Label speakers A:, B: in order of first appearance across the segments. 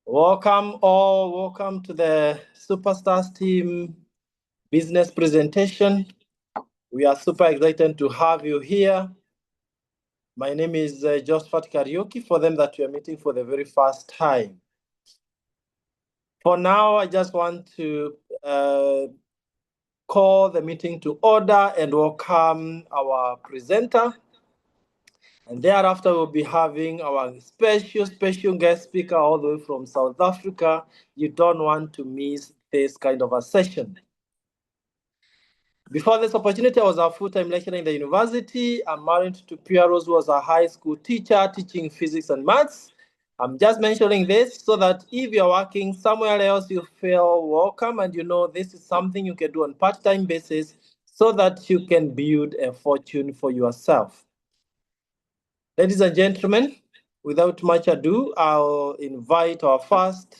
A: Welcome all. Welcome to the Superstars team business presentation. We are super excited to have you here. My name is Josephat Kariuki, for them that we are meeting for the very first time. For now, I just want to call the meeting to order and welcome our presenter. And thereafter, we'll be having our special guest speaker all the way from South Africa. You don't want to miss this kind of a session. Before this opportunity, I was a full-time lecturer in the university. I'm married to Pia Rose, who was a high school teacher teaching physics and maths. I'm just mentioning this so that if you're working somewhere else, you feel welcome and you know this is something you can do on part-time basis so that you can build a fortune for yourself. Ladies and gentlemen, without much ado, I'll invite our first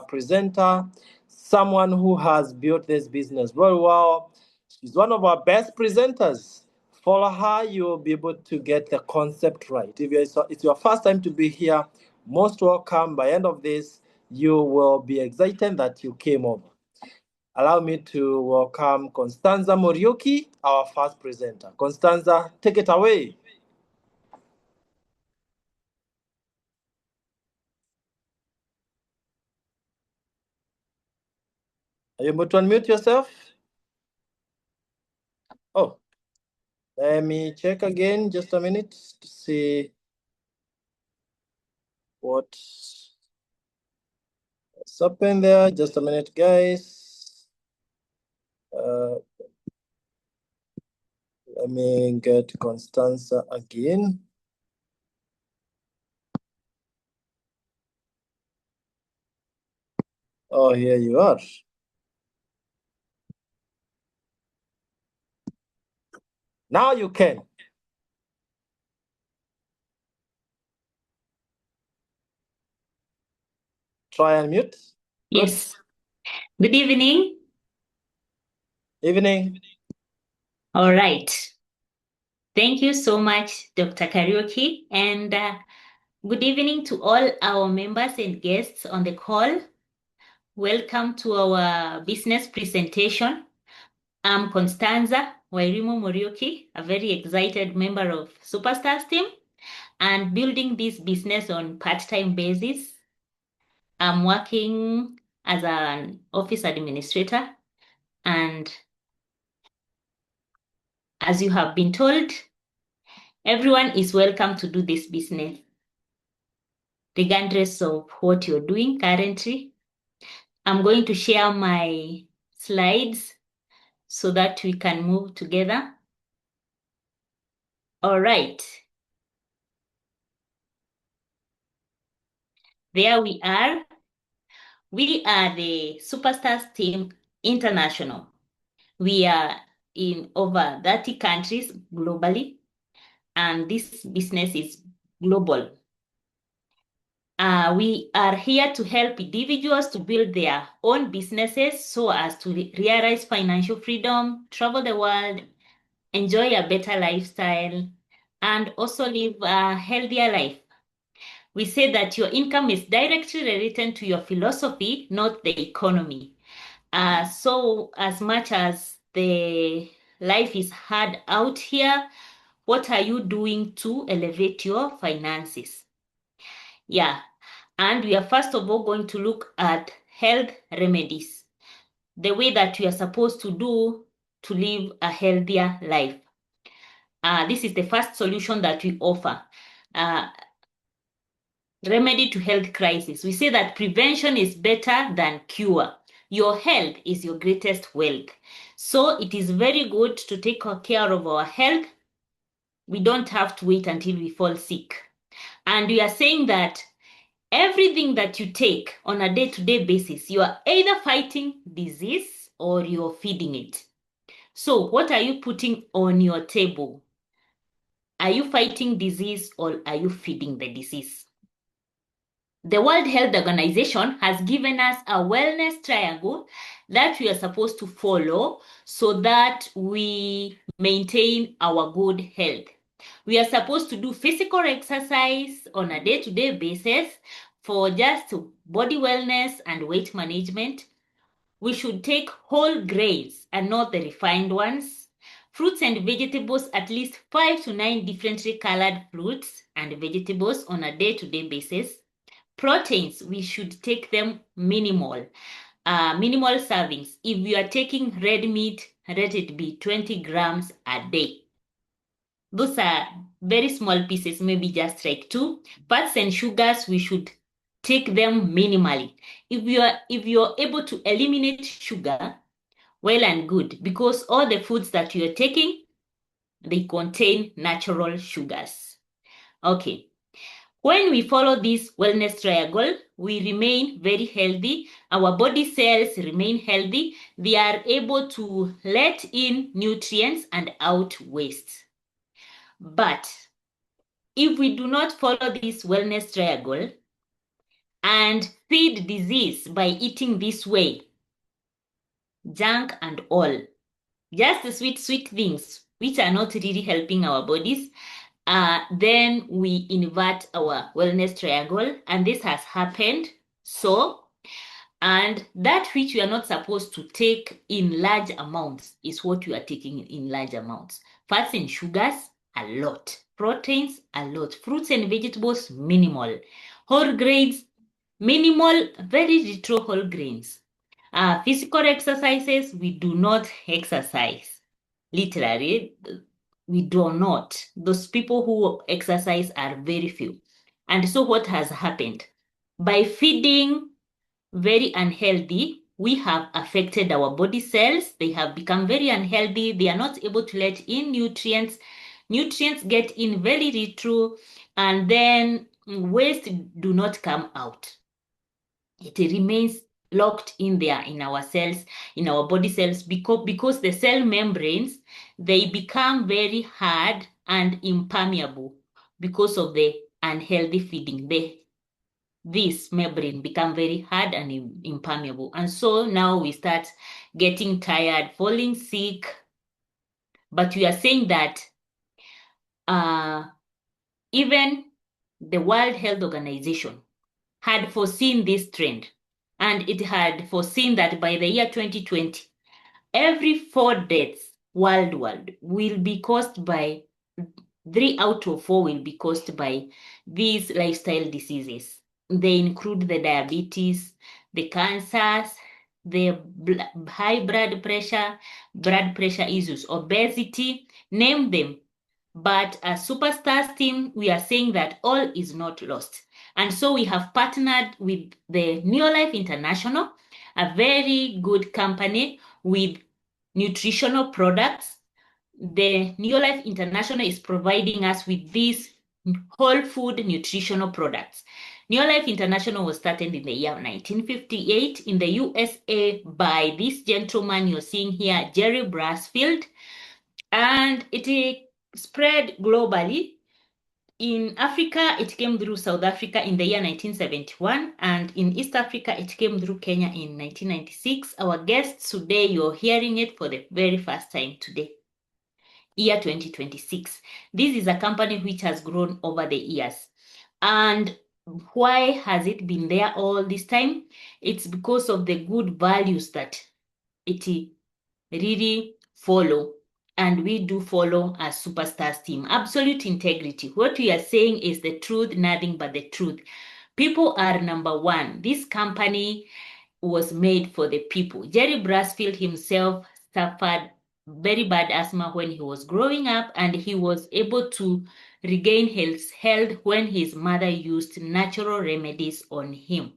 A: presenter, someone who has built this business very well. She's one of our best presenters. Follow her, you'll be able to get the concept right. If it's your first time to be here, most welcome. By the end of this, you will be excited that you came over. Allow me to welcome Constanza Morioki, our first presenter. Constanza, take it away. Are you able to unmute yourself? Oh, let me check again, just a minute to see what's happened there. Just a minute, guys. Let me get Constanza again. Oh, here you are. Now you can. Try and mute.
B: Yes. Good evening.
A: Evening.
B: All right. Thank you so much, Dr. Karaoke. And good evening to all our members and guests on the call. Welcome to our business presentation. I'm Constanza Wairimu Morioki, a very excited member of Superstars team and building this business on part-time basis. I'm working as an office administrator, and as you have been told, everyone is welcome to do this business, regardless of what you're doing currently. I'm going to share my slides so that we can move together. All right. There we are. We are the Superstars Team International. We are in over 30 countries globally, and this business is global. We are here to help individuals to build their own businesses so as to realize financial freedom, travel the world, enjoy a better lifestyle, and also live a healthier life. We say that your income is directly related to your philosophy, not the economy. So as much as the life is hard out here, what are you doing to elevate your finances? Yeah. And we are first of all going to look at health remedies, the way that we are supposed to do to live a healthier life. This is the first solution that we offer. Remedy to health crisis. We say that prevention is better than cure. Your health is your greatest wealth. So it is very good to take care of our health. We don't have to wait until we fall sick. And we are saying that everything that you take on a day-to-day basis, you are either fighting disease or you're feeding it. So what are you putting on your table? Are you fighting disease or are you feeding the disease? The World Health Organization has given us a wellness triangle that we are supposed to follow so that we maintain our good health. We are supposed to do physical exercise on a day-to-day basis for just body wellness and weight management, we should take whole grains and not the refined ones. Fruits and vegetables, at least 5 to 9 differently colored fruits and vegetables on a day-to-day basis. Proteins, we should take them minimal servings. If you are taking red meat, let it be 20 grams a day. Those are very small pieces, maybe just like 2. Fats and sugars, we should take them minimally. If you're able to eliminate sugar, well and good, because all the foods that you're taking, they contain natural sugars. Okay. When we follow this wellness triangle, we remain very healthy. Our body cells remain healthy. They are able to let in nutrients and out waste. But if we do not follow this wellness triangle and feed disease by eating this way, junk and all, just the sweet things which are not really helping our bodies, then we invert our wellness triangle, and this has happened. So, and that which you are not supposed to take in large amounts is what you are taking in large amounts. Fats and sugars, a lot. Proteins, a lot. Fruits and vegetables, minimal. Whole grains, minimal, very little whole grains. Physical exercises, we do not exercise. Literally, we do not. Those people who exercise are very few. And so what has happened? By feeding very unhealthy, we have affected our body cells. They have become very unhealthy. They are not able to let in nutrients. Nutrients get in very little, and then waste do not come out. It remains locked in there in our cells, in our body cells, because the cell membranes, they become very hard and impermeable because of the unhealthy feeding. This membrane become very hard and impermeable. And so now we start getting tired, falling sick. But we are saying that even the World Health Organization had foreseen this trend, and it had foreseen that by the year 2020, every 4 deaths worldwide will be caused by 3 out of 4 will be caused by these lifestyle diseases. They include the diabetes, the cancers, the high blood pressure issues, obesity, name them. But as Superstars team, we are saying that all is not lost. And so we have partnered with the Neolife International, a very good company with nutritional products. The Neolife International is providing us with these whole food nutritional products. Neolife International was started in the year 1958 in the USA by this gentleman you're seeing here, Jerry Brasfield, and it spread globally. In Africa, it came through South Africa in the year 1971, and in East Africa, it came through Kenya in 1996. Our guests today, you're hearing it for the very first time today, year 2026. This is a company which has grown over the years. And why has it been there all this time? It's because of the good values that it really follow, and we do follow as Superstars team. Absolute integrity. What we are saying is the truth, nothing but the truth. People are number one. This company was made for the people. Jerry Brasfield himself suffered very bad asthma when he was growing up, and he was able to regain his health when his mother used natural remedies on him.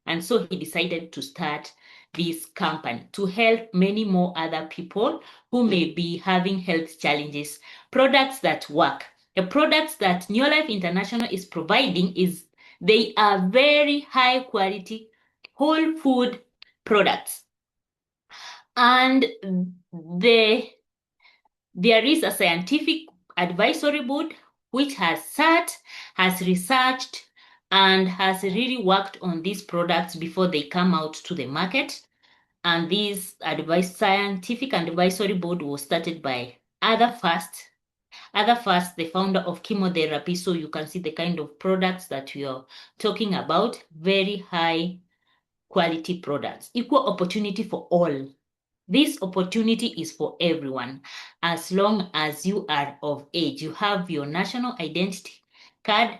B: And so he decided to start this company to help many more other people who may be having health challenges. Products that work. The products that Neolife International is providing they are very high quality whole food products. And there is a scientific advisory board which has sat, has researched, and has really worked on these products before they come out to the market. And this scientific advisory board was started by Ada First, Other First, the founder of chemotherapy. So you can see the kind of products that we are talking about, very high quality products, equal opportunity for all. This opportunity is for everyone. As long as you are of age, you have your national identity card,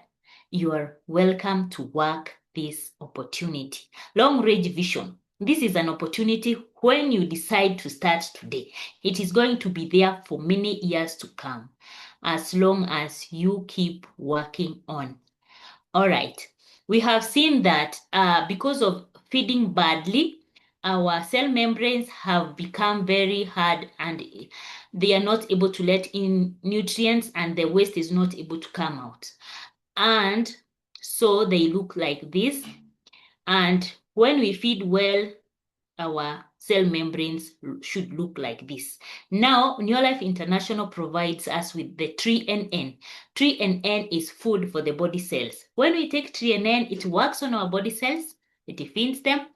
B: you are welcome to work this opportunity. Long range vision. This is an opportunity when you decide to start today. It is going to be there for many years to come, as long as you keep working on. All right. We have seen that because of feeding badly, our cell membranes have become very hard and they are not able to let in nutrients and the waste is not able to come out. And so they look like this. And when we feed well, our cell membranes should look like this. Now, Neolife International provides us with the 3NN. 3NN is food for the body cells. When we take 3NN, it works on our body cells, it feeds them,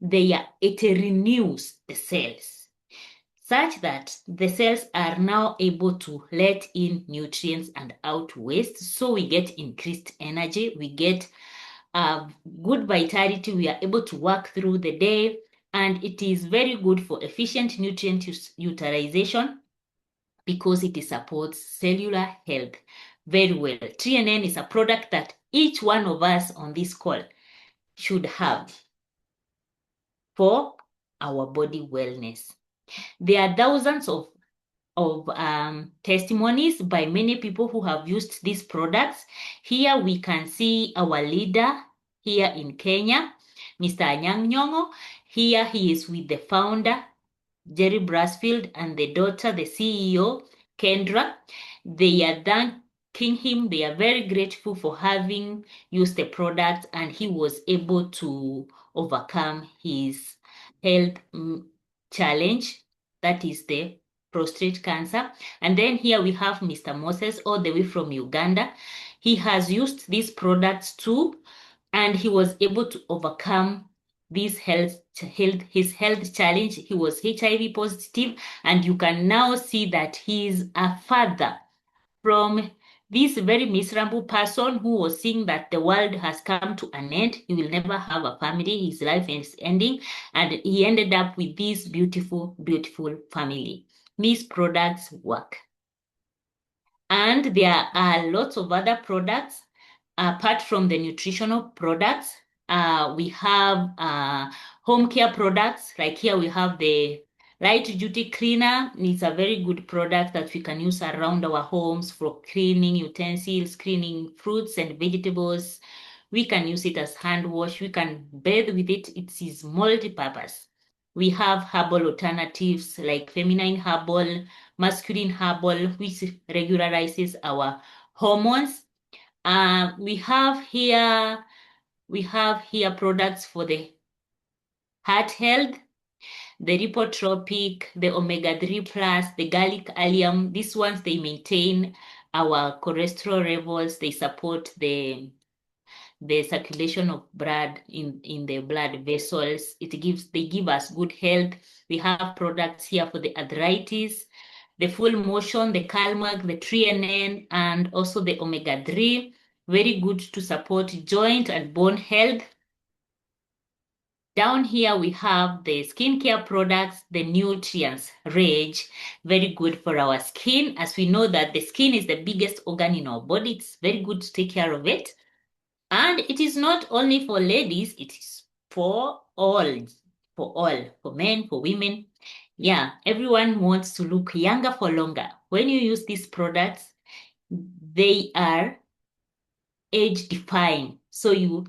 B: it renews the cells such that the cells are now able to let in nutrients and out waste. So we get increased energy, we get good vitality, we are able to work through the day, and it is very good for efficient nutrient utilization because it supports cellular health very well. 3NN is a product that each one of us on this call should have for our body wellness. There are thousands of testimonies by many people who have used these products. Here we can see our leader here in Kenya, Mr. Anyang' Nyong'o. Here he is with the founder, Jerry Brasfield, and the daughter, the CEO, Kendra. They are thanking him. They are very grateful for having used the product, and he was able to overcome his health challenge, that is the prostate cancer. And then here we have Mr. Moses, all the way from Uganda. He has used these products too, and he was able to overcome his health challenge. He was HIV positive, and you can now see that he is a father from this very miserable person who was seeing that the world has come to an end. He will never have a family. His life is ending, and he ended up with this beautiful, beautiful family. These products work. And there are lots of other products apart from the nutritional products. We have home care products. Like here we have the light duty cleaner. It's a very good product that we can use around our homes for cleaning utensils, cleaning fruits and vegetables. We can use it as hand wash. We can bathe with it. It is multi-purpose. We have herbal alternatives like feminine herbal, masculine herbal, which regularizes our hormones. We have here products for the heart health, the Lipotropic, the omega-3 plus, the garlic allium. These ones, they maintain our cholesterol levels. They support the circulation of blood in the blood vessels. They give us good health. We have products here for the arthritis, the full motion, the Calmag, the 3NN, and also the omega-3. Very good to support joint and bone health. Down here we have the skincare products, the nutrients range, very good for our skin. As we know that the skin is the biggest organ in our body, it's very good to take care of it. And it is not only for ladies, it is for all, for men, for women. Yeah, everyone wants to look younger for longer. When you use these products, they are age defying. So you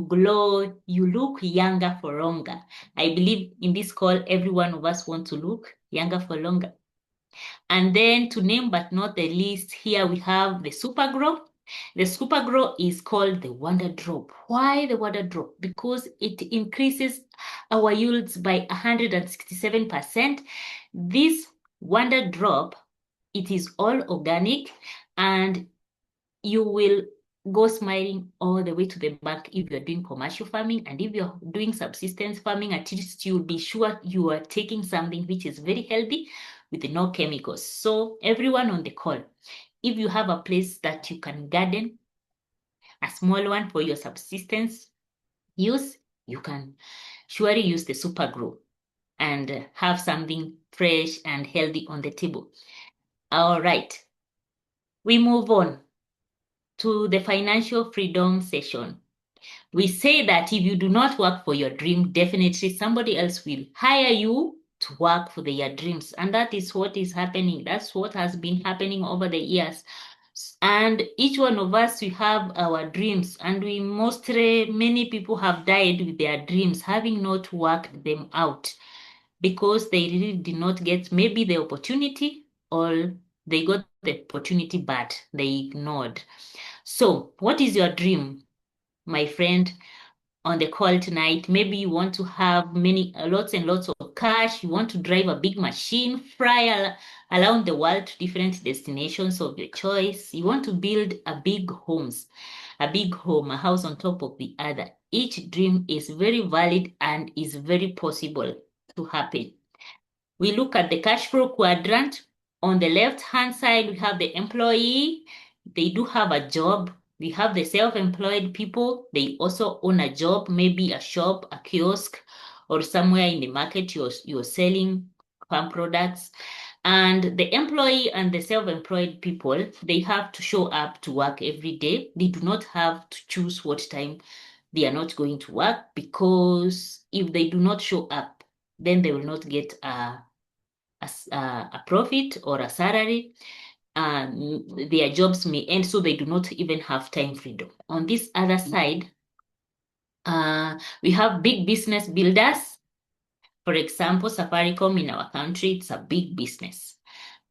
B: glow, you look younger for longer. I believe in this call, every one of us want to look younger for longer. And then to name but not the least, here we have the Super Grow. The Super Grow is called the Wonder Drop. Why the Wonder Drop? Because it increases our yields by 167%. This Wonder Drop, it is all organic, and you will go smiling all the way to the bank if you're doing commercial farming. And if you're doing subsistence farming, at least you'll be sure you are taking something which is very healthy with no chemicals. So everyone on the call, if you have a place that you can garden, a small one for your subsistence use, you can surely use the super grow and have something fresh and healthy on the table. All right, we move on to the financial freedom session. We say that if you do not work for your dream, definitely somebody else will hire you to work for their dreams. And that is what is happening. That's what has been happening over the years. And each one of us, we have our dreams, and many people have died with their dreams, having not worked them out because they really did not get maybe the opportunity, or they got the opportunity but they ignored. So, what is your dream, my friend, on the call tonight? Maybe you want to have lots and lots of cash. You want to drive a big machine, fly around the world to different destinations of your choice. You want to build a big home, a house on top of the other. Each dream is very valid and is very possible to happen. We look at the cash flow quadrant. On the left-hand side, we have the employee. They do have a job. We have the self-employed people. They also own a job, maybe a shop, a kiosk, or somewhere in the market you're selling farm products. And the employee and the self-employed people, they have to show up to work every day. They do not have to choose what time they are not going to work, because if they do not show up, then they will not get a profit or a salary. Their jobs may end, so they do not even have time freedom. On this other side, we have big business builders. For example, Safaricom in our country, it's a big business.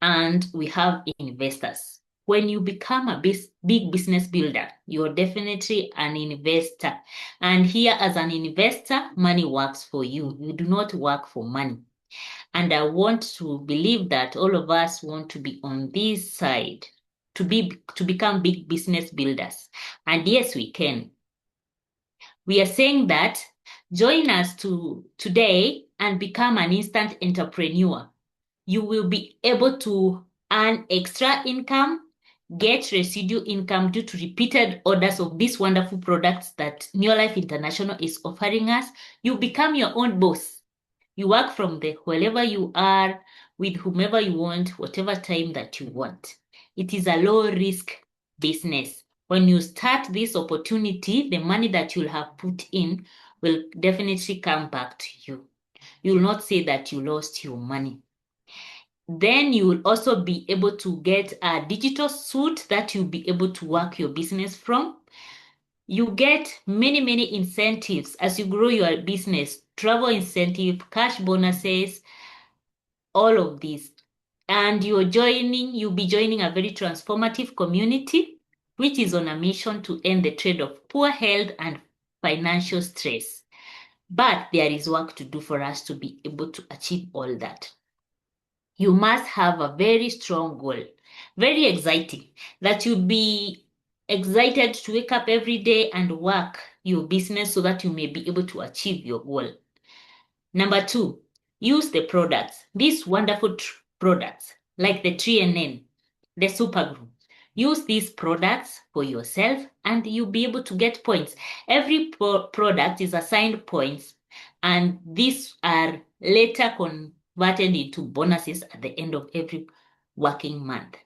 B: And we have investors. When you become a big business builder, you're definitely an investor. And here, as an investor, money works for you. You do not work for money. And I want to believe that all of us want to be on this side, to become big business builders. And yes, we can. We are saying that join us today and become an instant entrepreneur. You will be able to earn extra income, get residual income due to repeated orders of these wonderful products that Neolife International is offering us. You become your own boss. You work from wherever you are, with whomever you want, whatever time that you want. It is a low risk business. When you start this opportunity, the money that you'll have put in will definitely come back to you. You will not say that you lost your money. Then you will also be able to get a digital suite that you'll be able to work your business from. You get many incentives as you grow your business: travel incentive, cash bonuses, all of these. And you'll be joining a very transformative community, which is on a mission to end the trade of poor health and financial stress. But there is work to do for us to be able to achieve all that. You must have a very strong goal, very exciting, that you'll be excited to wake up every day and work your business so that you may be able to achieve your goal. Number 2, use the products, these wonderful products like the 3NN, the super glue. Use these products for yourself and you'll be able to get points. Every product is assigned points, and these are later converted into bonuses at the end of every working month.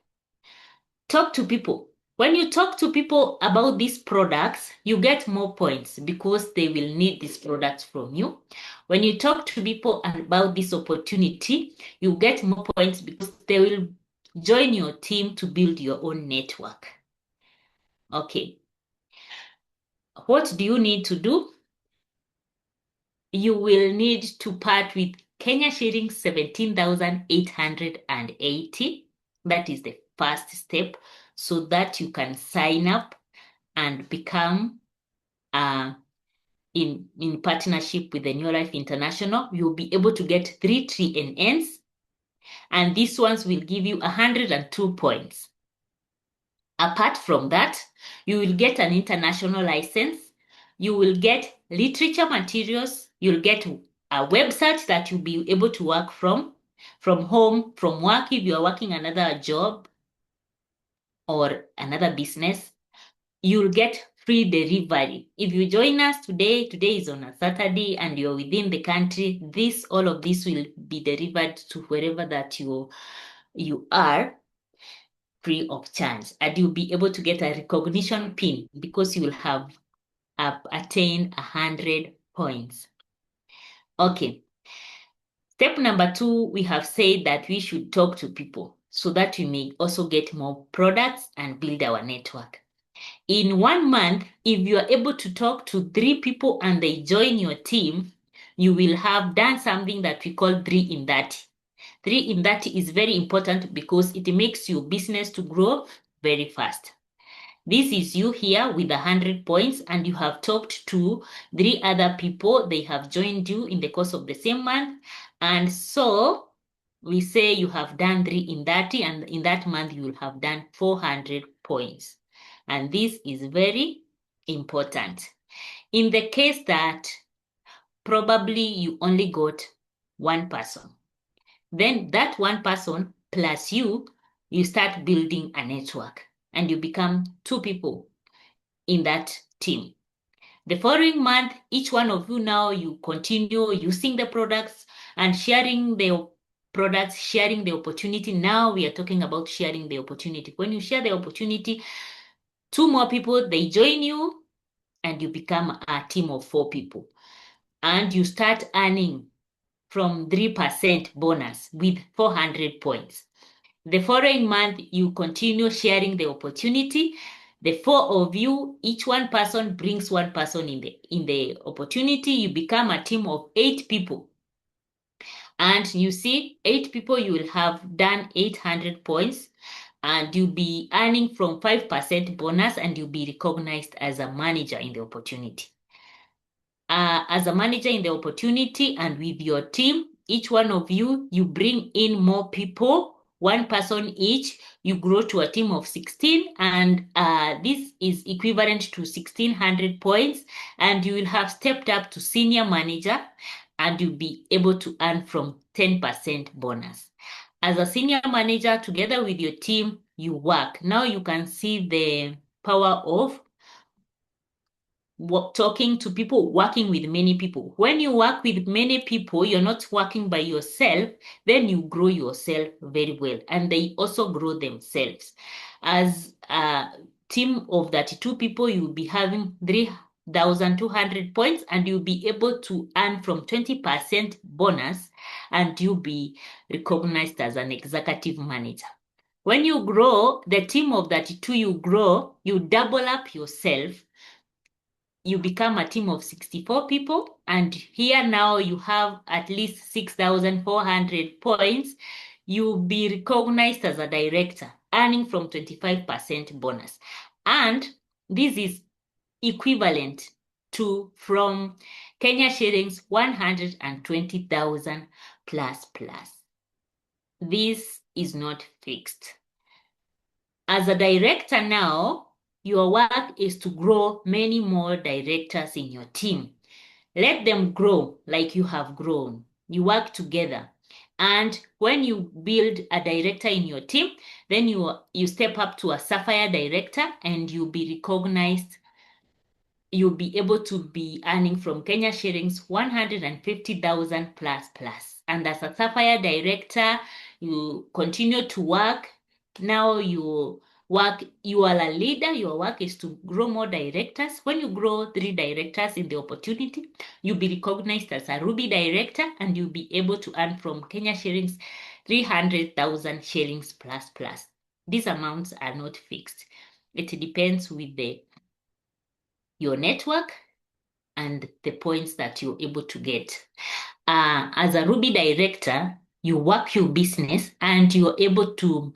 B: Talk to people. When you talk to people about these products, you get more points because they will need these products from you. When you talk to people about this opportunity, you get more points because they will join your team to build your own network. Okay. What do you need to do? You will need to part with Kenya shillings 17,880. That is the first step, so that you can sign up and become in partnership with the Neolife International. You'll be able to get 3 3NNs, and these ones will give you 102 points. Apart from that, you will get an international license. You will get literature materials. You'll get a website that you'll be able to work from home, from work if you are working another job. or another business, you'll get free delivery. If you join us today is on a Saturday and you're within the country, all of this will be delivered to wherever that you are, free of charge. And you'll be able to get a recognition pin because you will have attained 100 points. Okay. Step number 2, we have said that we should talk to people so that we may also get more products and build our network. In 1 month, if you are able to talk to 3 people and they join your team, you will have done something that we call 3 in 30. 3 in 30 is very important because it makes your business to grow very fast. This is you here with 100 points and you have talked to 3 other people. They have joined you in the course of the same month. And so we say you have done 3 in 30 and in that month you will have done 400 points. And this is very important. In the case that probably you only got 1 person, then that 1 person plus you start building a network and you become 2 people in that team. The following month, each one of you now, you continue using the products and sharing the products, sharing the opportunity. Now we are talking about sharing the opportunity. When you share the opportunity, 2 more people, they join you and you become a team of 4 people. And you start earning from 3% bonus with 400 points. The following month, you continue sharing the opportunity. The 4 of you, each 1 person brings 1 person in the opportunity. You become a team of 8 people. And you see, 8 people, you will have done 800 points. And you'll be earning from 5% bonus and you'll be recognized as a manager in the opportunity. As a manager in the opportunity and with your team, each one of you, you bring in more people, 1 person each, you grow to a team of 16 and this is equivalent to 1,600 points and you will have stepped up to senior manager and you'll be able to earn from 10% bonus. As a senior manager, together with your team, you work. Now you can see the power of talking to people, working with many people. When you work with many people, you're not working by yourself, then you grow yourself very well. And they also grow themselves. As a team of 32 people, you'll be having 3,200 points and you'll be able to earn from 20% bonus and you'll be recognized as an executive manager. When you grow, the team of 32, you grow, you double up yourself, you become a team of 64 people, and here now you have at least 6,400 points. You'll be recognized as a director, earning from 25% bonus. And this is equivalent to from Kenya shillings 120,000 plus. This is not fixed. As a director now, your work is to grow many more directors in your team. Let them grow like you have grown. You work together. And when you build a director in your team, then you step up to a sapphire director and you'll be recognized. You'll be able to be earning from Kenya shillings 150,000 plus. And as a sapphire director, you continue to work. Now you are a leader. Your work is to grow more directors. When you grow 3 directors in the opportunity, you'll be recognized as a Ruby director and you'll be able to earn from Kenya shillings 300,000 shillings plus. These amounts are not fixed. It depends with your network and the points that you're able to get. As a Ruby director, you work your business and you're able to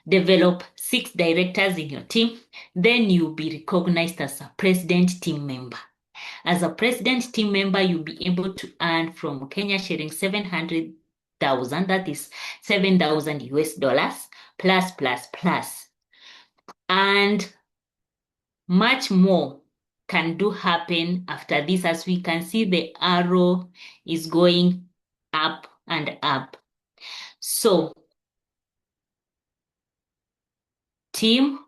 B: develop 6 directors in your team, then you'll be recognized as a president team member. As a president team member, you'll be able to earn from Kenya shillings 700,000, that is 7,000 US dollars, plus. And much more can happen after this. As we can see, the arrow is going up and up. So, team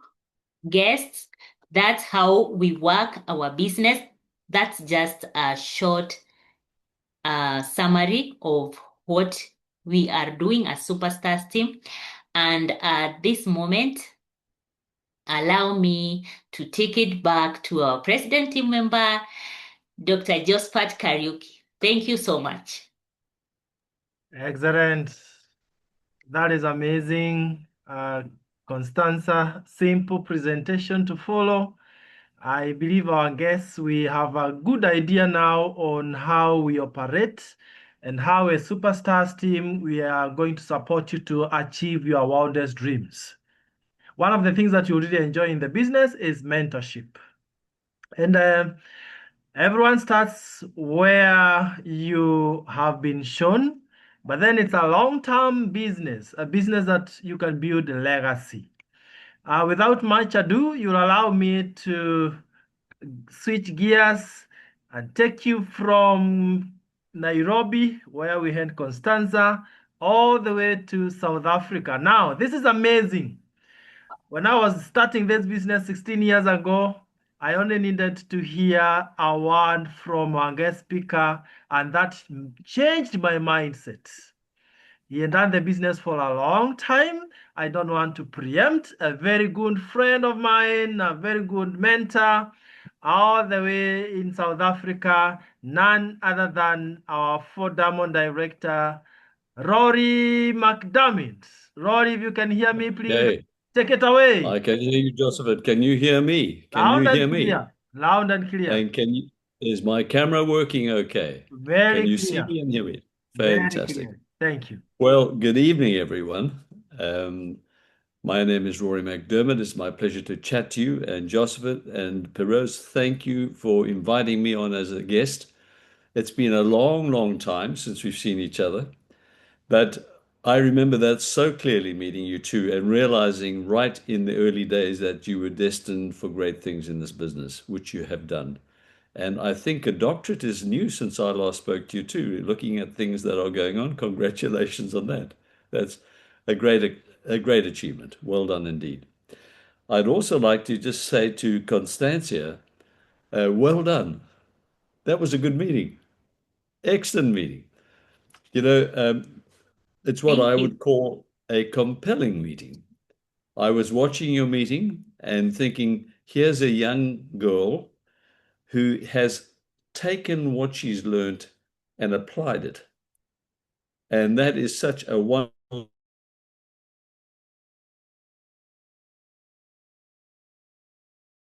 B: guests. That's how we work our business. That's just a short summary of what we are doing as Superstars team. And at this moment, allow me to take it back to our president team member, Dr. Josephat Kariuki. Thank you so much.
A: Excellent. That is amazing. Constanza, simple presentation to follow. I believe our guests, we have a good idea now on how we operate and how a Superstars team, we are going to support you to achieve your wildest dreams. One of the things that you really enjoy in the business is mentorship. And everyone starts where you have been shown, but then it's a long-term business, a business that you can build a legacy. Without much ado, you'll allow me to switch gears and take you from Nairobi, where we had Constanza, all the way to South Africa. Now, this is amazing. When I was starting this business 16 years ago, I only needed to hear a word from our guest speaker, and that changed my mindset. He had done the business for a long time. I don't want to preempt. A very good friend of mine, a very good mentor, all the way in South Africa, none other than our Ford Diamond director, Rory Mcdermid. Rory, if you can hear me, please
C: Okay,
A: take it away.
C: I can hear you, Joseph. Can you hear me? Can you
A: Loud
C: hear
A: and
C: me?
A: clear. Loud and clear.
C: And is my camera working okay? Can
A: Very
C: you see
A: clear.
C: me and hear me?
A: Very
C: Fantastic.
A: clear. Thank you.
C: Well, good evening, everyone. My name is Rory Mcdermid. It's my pleasure to chat to you. And Joseph and Perez, thank you for inviting me on as a guest. It's been a long, long time since we've seen each other. But I remember that so clearly, meeting you two and realizing right in the early days that you were destined for great things in this business, which you have done. And I think a doctorate is new since I last spoke to you too, looking at things that are going on. Congratulations on that. That's a great achievement. Well done indeed. I'd also like to just say to Constancia, well done. That was a good meeting. Excellent meeting. You know, it's what
B: Thank
C: I
B: you.
C: would call a compelling meeting. I was watching your meeting and thinking, here's a young girl who has taken what she's learned and applied it. And that is such a wonderful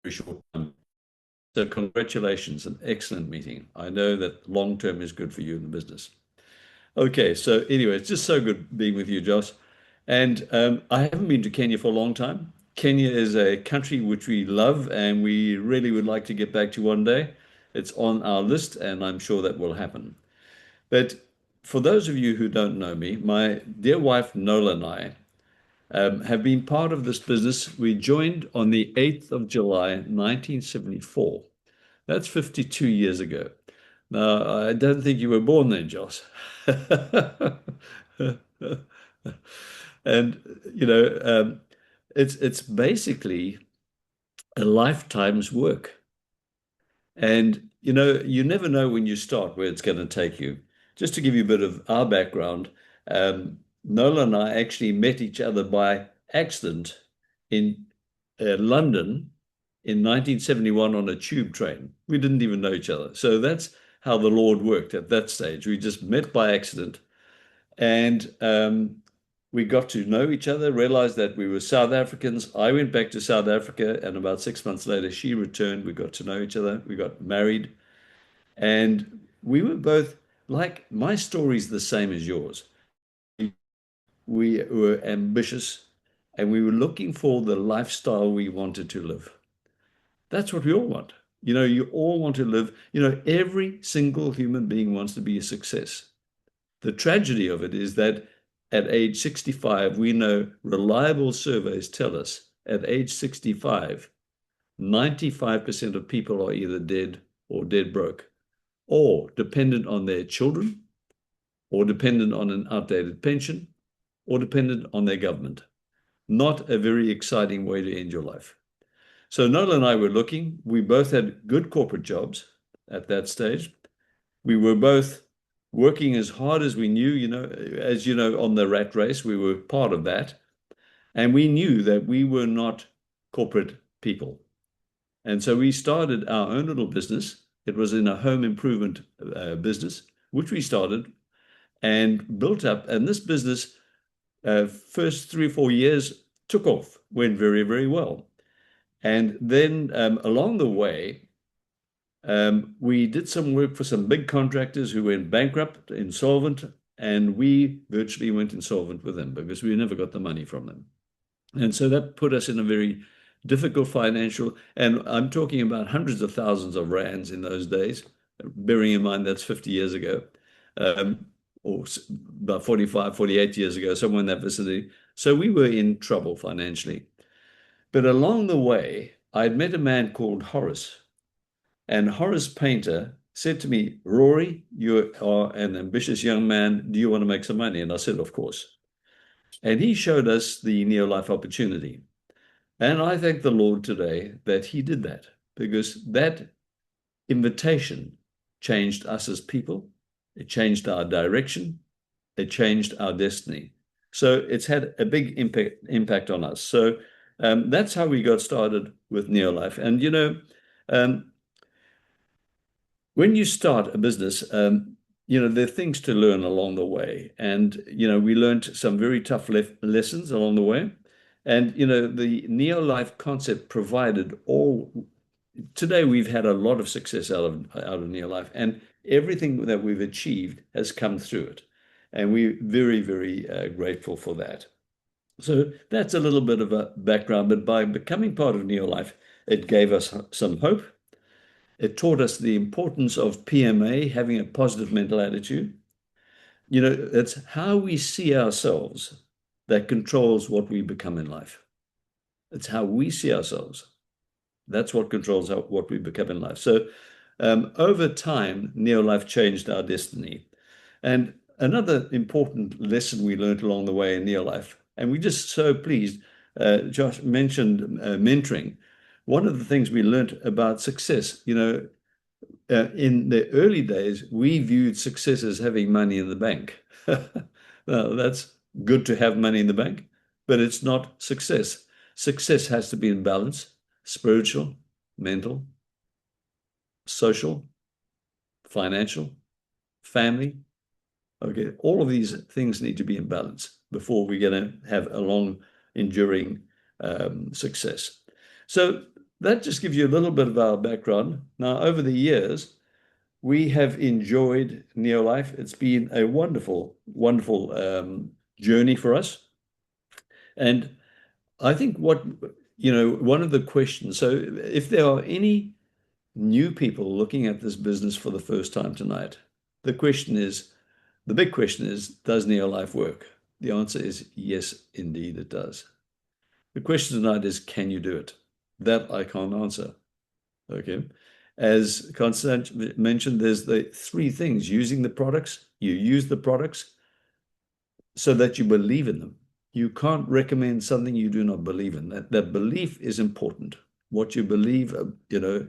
C: short time. So congratulations, an excellent meeting. I know that long term is good for you in the business. Okay, so anyway, it's just so good being with you, Josh. And I haven't been to Kenya for a long time. Kenya is a country which we love and we really would like to get back to one day. It's on our list, and I'm sure that will happen. But for those of you who don't know me, my dear wife Nola and I have been part of this business. We joined on the 8th of July, 1974. That's 52 years ago. Now, I don't think you were born then, Joss. And, it's basically a lifetime's work. And, you never know when you start where it's going to take you. Just to give you a bit of our background, Nola and I actually met each other by accident in London in 1971 on a tube train. We didn't even know each other. So that's how the Lord worked at that stage. We just met by accident. And we got to know each other, realized that we were South Africans. I went back to South Africa, and about 6 months later, she returned. We got to know each other. We got married. And we were both like, my story's the same as yours. We were ambitious and we were looking for the lifestyle we wanted to live. That's what we all want. You all want to live, every single human being wants to be a success. The tragedy of it is that at age 65, we know reliable surveys tell us at age 65, 95% of people are either dead or dead broke, or dependent on their children, or dependent on an outdated pension, or dependent on their government. Not a very exciting way to end your life. So Nola and I were looking. We both had good corporate jobs at that stage. We were both working as hard as we knew, as you know, on the rat race, we were part of that. And we knew that we were not corporate people. And so we started our own little business. It was in a home improvement business, which we started and built up. And this business, first 3 or 4 years, took off, went very, very well. And then along the way, we did some work for some big contractors who went bankrupt, insolvent, and we virtually went insolvent with them because we never got the money from them. And so that put us in a very difficult financial, and I'm talking about hundreds of thousands of rands in those days, bearing in mind that's 50 years ago, or about 45, 48 years ago, somewhere in that vicinity. So we were in trouble financially. But along the way, I'd met a man called Horace. And Horace Painter said to me, Rory, you are an ambitious young man. Do you want to make some money? And I said, of course. And he showed us the Neolife opportunity. And I thank the Lord today that he did that, because that invitation changed us as people. It changed our direction. It changed our destiny. So it's had a big impact on us. So that's how we got started with Neolife. And, when you start a business, there are things to learn along the way. And, we learned some very tough lessons along the way. And, the Neolife concept provided today we've had a lot of success out of Neolife, and everything that we've achieved has come through it. And we're very, very grateful for that. So that's a little bit of a background, but by becoming part of Neolife, it gave us some hope. It taught us the importance of PMA, having a positive mental attitude. It's how we see ourselves that controls what we become in life. It's how we see ourselves. That's what controls what we become in life. So over time, Neolife changed our destiny. And another important lesson we learned along the way in Neolife, and we're just so pleased, Josh mentioned mentoring. One of the things we learned about success, in the early days, we viewed success as having money in the bank. Well, that's good to have money in the bank, but it's not success. Success has to be in balance, spiritual, mental, social, financial, family. Okay, all of these things need to be in balance before we're going to have a long, enduring success. So that just gives you a little bit of our background. Now, over the years, we have enjoyed Neolife. It's been a wonderful, wonderful journey for us. And I think one of the questions, so if there are any new people looking at this business for the first time tonight, the big question is, does Neolife work? The answer is yes, indeed it does. The question tonight is, can you do it? That I can't answer. Okay. As Constance mentioned, there's the three things: using the products. You use the products so that you believe in them. You can't recommend something you do not believe in. That belief is important. What you believe,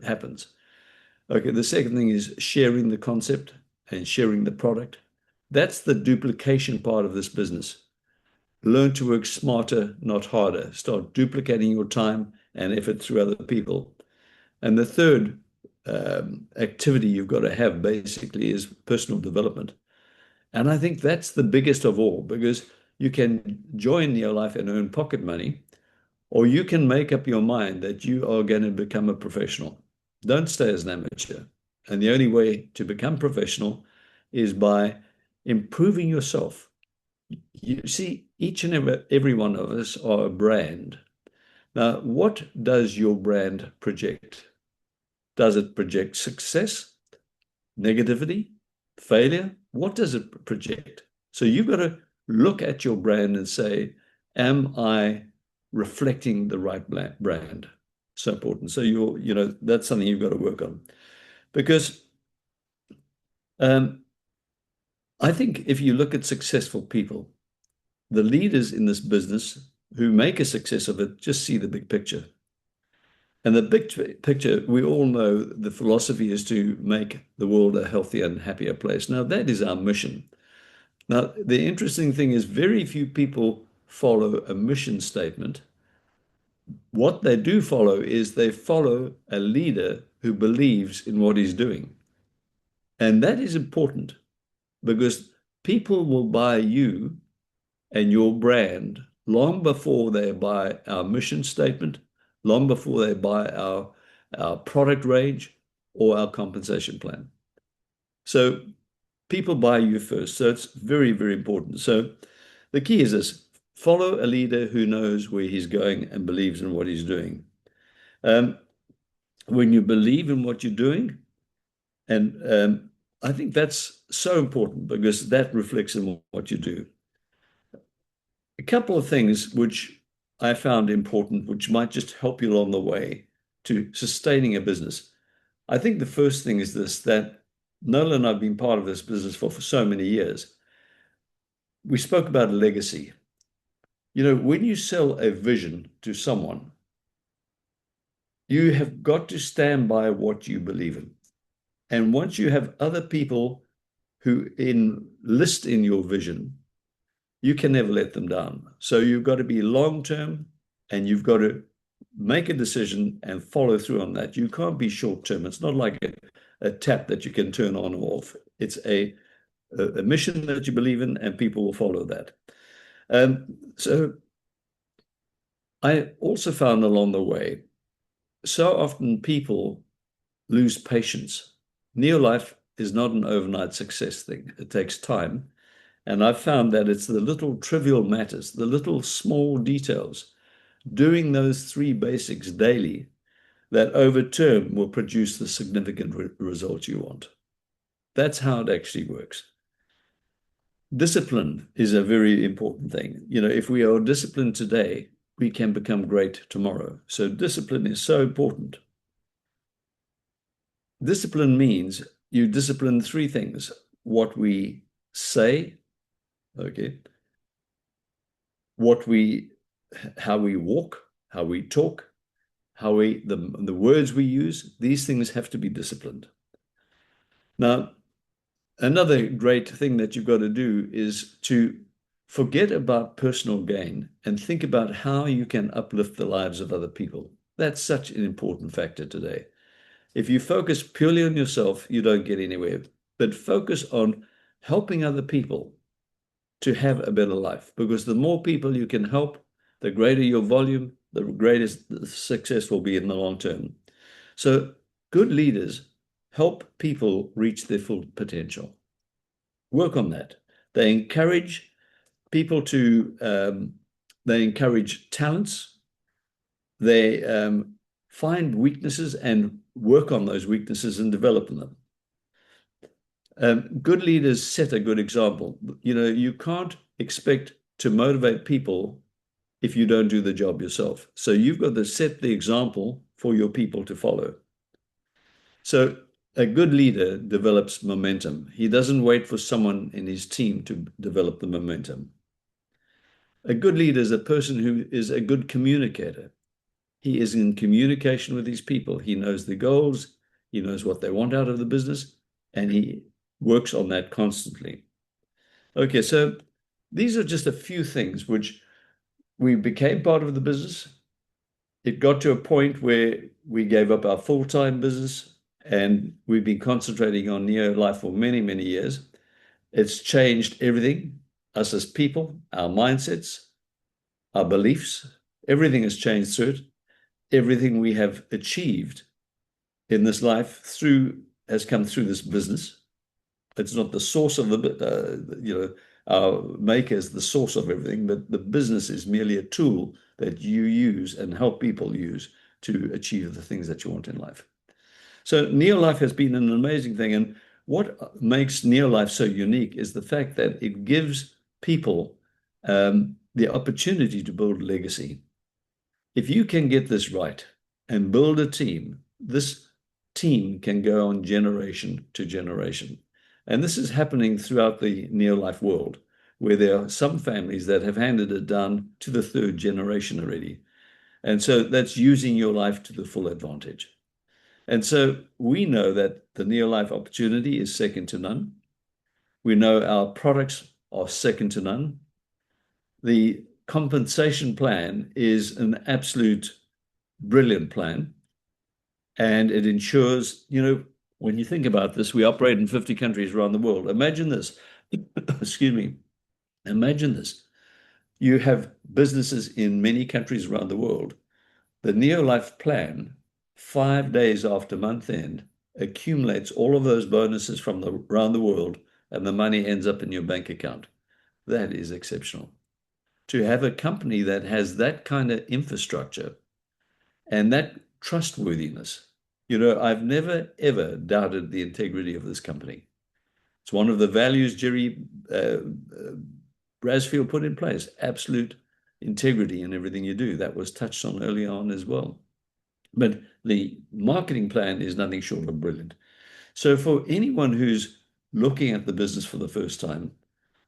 C: happens. Okay. The second thing is sharing the concept and sharing the product. That's the duplication part of this business. Learn to work smarter, not harder. Start duplicating your time and effort through other people. And the third activity you've got to have basically is personal development. And I think that's the biggest of all, because you can join Neolife and earn pocket money, or you can make up your mind that you are going to become a professional. Don't stay as an amateur. And the only way to become professional is by improving yourself. You see, each and every one of us are a brand. Now, what does your brand project? Does it project success, negativity, failure? What does it project? So you've got to look at your brand and say, am I reflecting the right brand? So important. So that's something you've got to work on. Because I think if you look at successful people, the leaders in this business who make a success of it just see the big picture. And the big picture, we all know the philosophy is to make the world a healthier and happier place. Now, that is our mission. Now, the interesting thing is very few people follow a mission statement. What they do follow is they follow a leader who believes in what he's doing. And that is important because people will buy you and your brand long before they buy our mission statement, long before they buy our product range or our compensation plan. So people buy you first. So it's very, very important. So the key is this: follow a leader who knows where he's going and believes in what he's doing. When you believe in what you're doing, and I think that's so important because that reflects in what you do. A couple of things which I found important, which might just help you along the way to sustaining a business. I think the first thing is this, that Nola and I have been part of this business for so many years. We spoke about legacy. You know, when you sell a vision to someone, you have got to stand by what you believe in. And once you have other people who enlist in your vision, you can never let them down. So you've got to be long-term and you've got to make a decision and follow through on that. You can't be short-term. It's not like a tap that you can turn on or off. It's a mission that you believe in and people will follow that. So I also found along the way, so often people lose patience. Neolife is not an overnight success thing. It takes time. And I've found that it's the little trivial matters, the little small details, doing those three basics daily, that over term will produce the significant result you want. That's how it actually works. Discipline is a very important thing. You know, if we are disciplined today, we can become great tomorrow. So discipline is so important. Discipline means you discipline three things: what we say, okay, how we walk, how we talk, the words we use. These things have to be disciplined. Now, another great thing that you've got to do is to forget about personal gain and think about how you can uplift the lives of other people. That's such an important factor today. If you focus purely on yourself, you don't get anywhere. But focus on helping other people to have a better life, because the more people you can help, the greater your volume, the greatest the success will be in the long term. So good leaders help people reach their full potential. Work on that. They encourage people to, they encourage talents. They find weaknesses and work on those weaknesses and develop them. Good leaders set a good example. You know, you can't expect to motivate people if you don't do the job yourself. So you've got to set the example for your people to follow. So a good leader develops momentum. He doesn't wait for someone in his team to develop the momentum. A good leader is a person who is a good communicator. He is in communication with his people. He knows the goals, he knows what they want out of the business, and he works on that constantly. Okay, so these are just a few things which we became part of the business. It got to a point where we gave up our full-time business and we've been concentrating on Neolife for many, many years. It's changed everything, us as people, our mindsets, our beliefs, everything has changed through it. Everything we have achieved in this life has come through this business. It's not the source of our maker is the source of everything, but the business is merely a tool that you use and help people use to achieve the things that you want in life. So Neolife has been an amazing thing. And what makes Neolife so unique is the fact that it gives people the opportunity to build legacy. If you can get this right and build a team, this team can go on generation to generation. And this is happening throughout the Neolife world, where there are some families that have handed it down to the third generation already. And so that's using your life to the full advantage. And so we know that the Neolife opportunity is second to none. We know our products are second to none. The compensation plan is an absolute brilliant plan. And it ensures, when you think about this, we operate in 50 countries around the world. Imagine this. Excuse me. Imagine this. You have businesses in many countries around the world. The Neolife plan, 5 days after month end, accumulates all of those bonuses from around the world, and the money ends up in your bank account. That is exceptional. To have a company that has that kind of infrastructure and that trustworthiness, I've never, ever doubted the integrity of this company. It's one of the values Jerry Brasfield put in place, absolute integrity in everything you do. That was touched on early on as well. But the marketing plan is nothing short of brilliant. So for anyone who's looking at the business for the first time,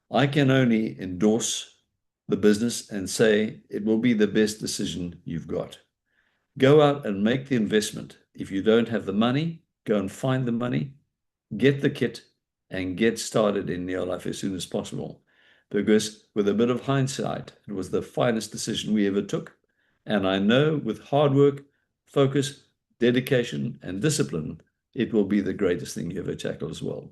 C: I can only endorse the business and say it will be the best decision you've got. Go out and make the investment. If you don't have the money, go and find the money, get the kit, and get started in Neolife as soon as possible. Because with a bit of hindsight, it was the finest decision we ever took. And I know with hard work, focus, dedication, and discipline, it will be the greatest thing you ever tackle as well.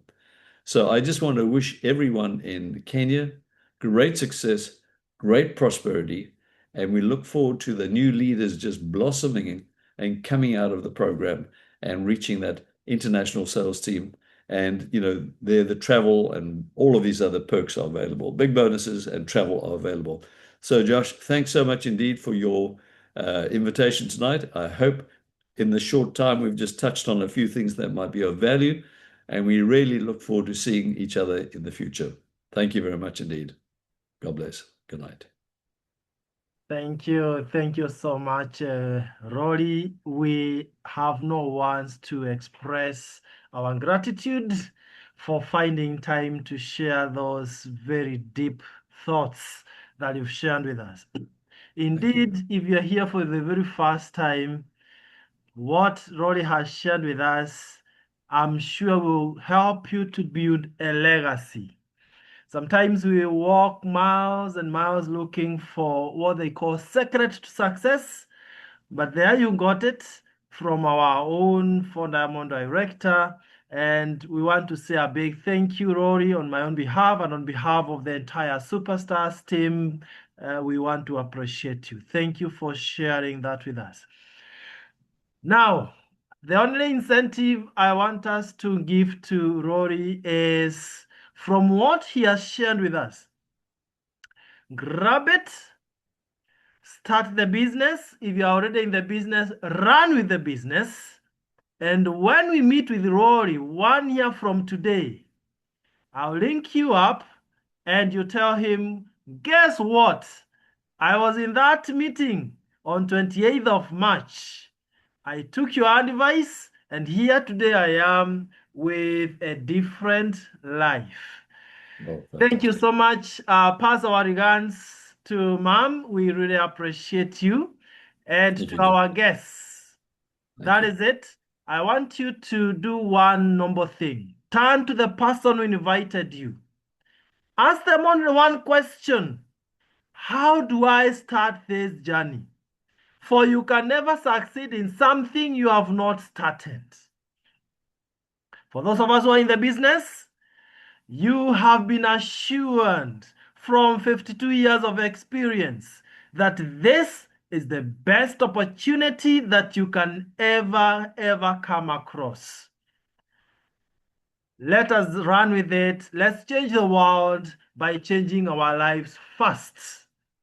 C: So I just want to wish everyone in Kenya great success, great prosperity, and we look forward to the new leaders just blossoming and coming out of the program and reaching that international sales team. And, there the travel and all of these other perks are available. Big bonuses and travel are available. So, Josh, thanks so much indeed for your invitation tonight. I hope in the short time we've just touched on a few things that might be of value, and we really look forward to seeing each other in the future. Thank you very much indeed. God bless. Good night.
A: Thank you. Thank you so much, Rory. We have no words to express our gratitude for finding time to share those very deep thoughts that you've shared with us. Indeed, if you're here for the very first time, what Rory has shared with us, I'm sure will help you to build a legacy. Sometimes we walk miles and miles looking for what they call secret to success, but there you got it from our own Diamond director. And we want to say a big thank you, Rory, on my own behalf and on behalf of the entire Superstars team. We want to appreciate you. Thank you for sharing that with us. Now, the only incentive I want us to give to Rory is from what he has shared with us. Grab it, start the business. If you're already in the business, run with the business. And when we meet with Rory 1 year from today, I'll link you up and you tell him, guess what? I was in that meeting on 28th of March. I took your advice, and here today I am with a different life.
C: Oh,
A: thank you so much. Pass our regards to Mom. We really appreciate you. And
C: thank
A: to
C: you.
A: our guests, that
C: you.
A: is it. I want you to do one number thing. Turn to the person who invited you. Ask them only one question. How do I start this journey? For you can never succeed in something you have not started. For those of us who are in the business, you have been assured from 52 years of experience that this is the best opportunity that you can ever come across. Let us run with it. Let's change the world by changing our lives first.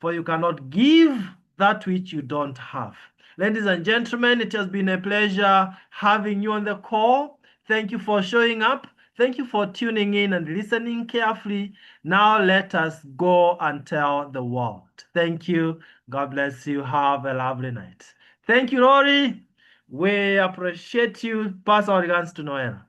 A: For you cannot give that which you don't have. Ladies and gentlemen, it has been a pleasure having you on the call. Thank you for showing up. Thank you for tuning in and listening carefully. Now let us go and tell the world. Thank you. God bless you. Have a lovely night. Thank you, Rory. We appreciate you. Pass our regards to Noel.